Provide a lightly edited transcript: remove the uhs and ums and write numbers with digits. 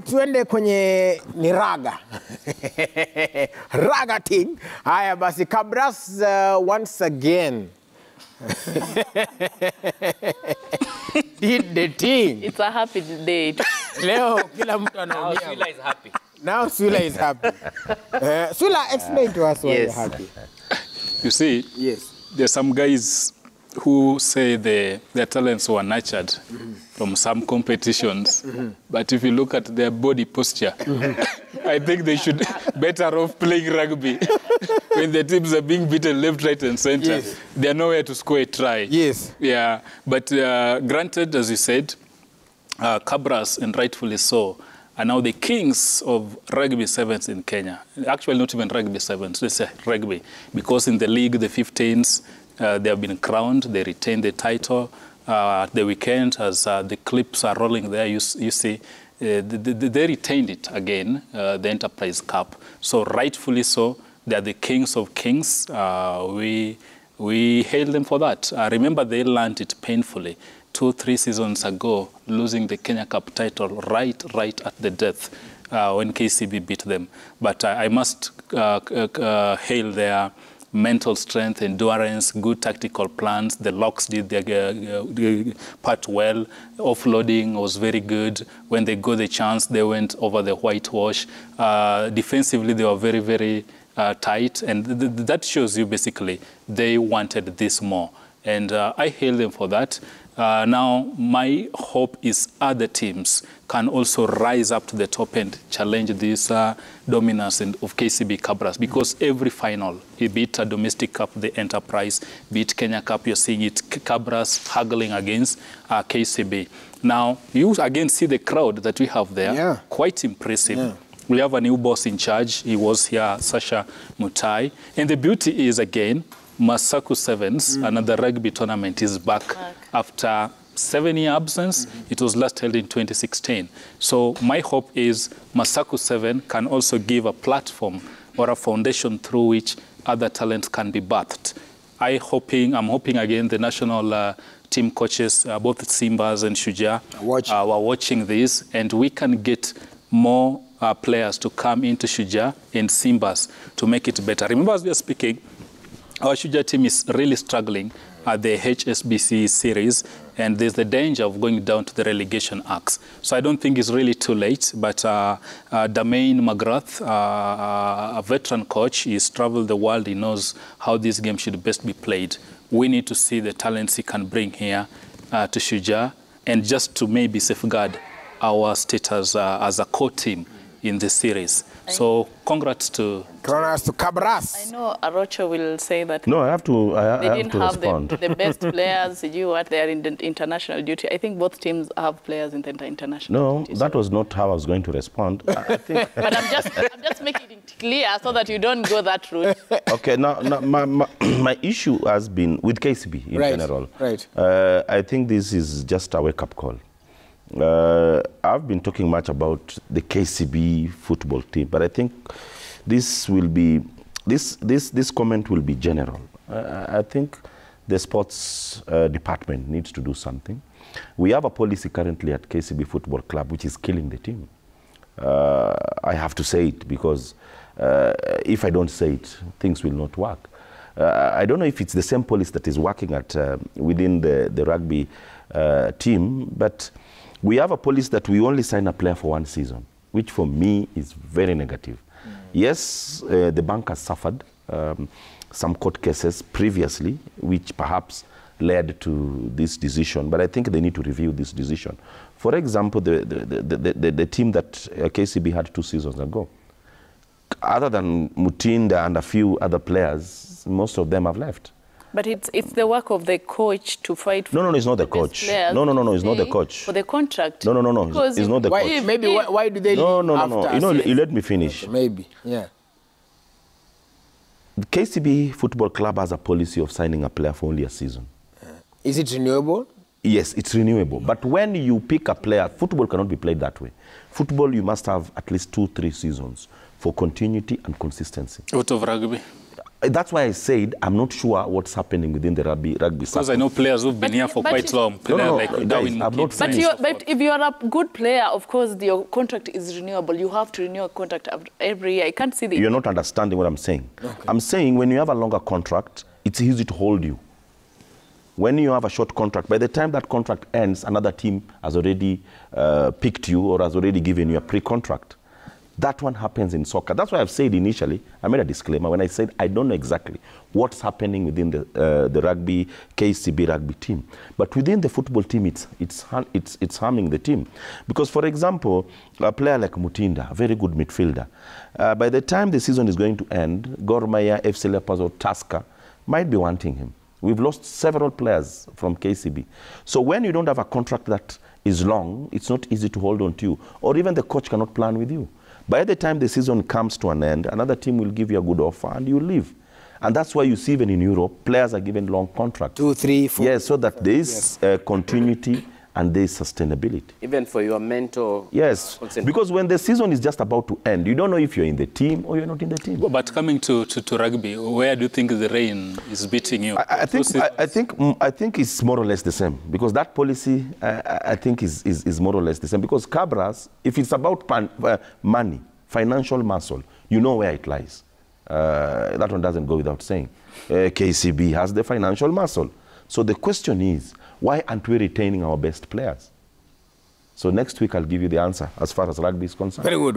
Tuende kwenye ni raga. Raga team. Haya basi Kabras once again. Did the thing. It's a happy day. Leo kila mtu anaumia. Now Sula is happy. Now Sula is happy. Sula, explain to us why you're happy. You see, there are some guys who say their talents were nurtured from some competitions. But if you look at their body posture, I think they should better off playing rugby. When the teams are being beaten left, right, and center, they are nowhere to score a try. Yes. Yeah, but granted, as you said, Kabras, and rightfully so, are now the kings of rugby sevens in Kenya. Actually, not even rugby sevens, let's say rugby. Because in the league, the 15s, they have been crowned, they retained the title. At the weekend, as the clips are rolling there, you see, they retained it again, the Entreprise Cup. So rightfully so, they are the kings of kings. We hail them for that. Remember, they learned it painfully 2-3 seasons ago, losing the Kenya Cup title right at the death when KCB beat them. But I must hail their mental strength, endurance, good tactical plans. The locks did their part well. Offloading was very good. When they got the chance, they went over the whitewash. Defensively, they were very, very tight. And that shows you basically they wanted this more. And I hail them for that. Now, my hope is other teams can also rise up to the top and challenge this dominance of KCB Kabras, because every final, be it a domestic cup, the Enterprise, be it Kenya Cup, you're seeing it, Kabras haggling against KCB. Now, you again see the crowd that we have there, quite impressive. We have a new boss in charge. He was here, Sasha Mutai. And the beauty is, again, Masaku Sevens, another rugby tournament, is back after 7-year absence. It was last held in 2016. So my hope is Masaku 7 can also give a platform or a foundation through which other talents can be birthed. I'm hoping again the national team coaches, both Simbas and Shujaa, are watching this, and we can get more players to come into Shujaa and Simbas to make it better. Remember, as we are speaking, our Shujaa team is really struggling at the HSBC series, and there's the danger of going down to the relegation axe. So I don't think it's really too late, but Damain McGrath, a veteran coach, he's traveled the world, he knows how this game should best be played. We need to see the talents he can bring here to Shujaa, and just to maybe safeguard our status as a core team in the series. So congrats to Kabras. I know Arocho will say that. No, I have to They didn't respond. have the best players. They are in the international duty. I think both teams have players in the international duty. No, that was not how I was going to respond. I think. But I'm just making it clear so that you don't go that route. Okay, now my issue has been with KCB in general. Right. I think this is just a wake-up call. I've been talking much about the KCB football team, but I think this will be this comment will be general. I think the sports department needs to do something. We have a policy currently at KCB Football Club which is killing the team. I have to say it because if I don't say it, things will not work. I don't know if it's the same policy that is working at within the rugby team, but we have a policy that we only sign a player for 1 season, which for me is very negative. Yes, the bank has suffered some court cases previously, which perhaps led to this decision, but I think they need to review this decision. For example, the team that KCB had 2 seasons ago, other than Mutinda and a few other players, most of them have left. But it's the work of the coach to fight for No, it's not the coach. No, it's not the coach. For the contract. No, it's not the coach. Maybe why do they leave after? No, you let me finish. Okay, maybe, yeah. The KCB Football Club has a policy of signing a player for only a season. Is it renewable? Yes, it's renewable. But when you pick a player, football cannot be played that way. Football, you must have at least 2-3 seasons for continuity and consistency. out of rugby. That's why I said I'm not sure what's happening within the rugby Because I know players who've been here for quite long. Players But if you're a good player, of course, your contract is renewable. You have to renew a contract every year. I can't see the... You're not understanding what I'm saying. Okay. I'm saying when you have a longer contract, it's easy to hold you. When you have a short contract, by the time that contract ends, another team has already picked you or has already given you a pre-contract. That one happens in soccer. That's why I've said initially, I made a disclaimer when I said I don't know exactly what's happening within the rugby, KCB rugby team. But within the football team, it's harming the team. Because, for example, a player like Mutinda, a very good midfielder, by the time the season is going to end, Gor Mahia, FC Leopards or Tusker might be wanting him. We've lost several players from KCB. So when you don't have a contract that is long, it's not easy to hold on to you. Or even the coach cannot plan with you. By the time the season comes to an end, another team will give you a good offer and you leave. And that's why you see even in Europe, players are given long contracts. 2, 3, 4. Yes, so that there is continuity and there is sustainability. Even for your mentor. Yes, because when the season is just about to end, you don't know if you're in the team or you're not in the team. But coming to rugby, where do you think the rain is beating you? I think it's more or less the same, because that policy, I think, is more or less the same. Because Kabras, if it's about money, financial muscle, you know where it lies. That one doesn't go without saying. KCB has the financial muscle. So the question is, why aren't we retaining our best players? So next week I'll give you the answer as far as rugby is concerned. Very good.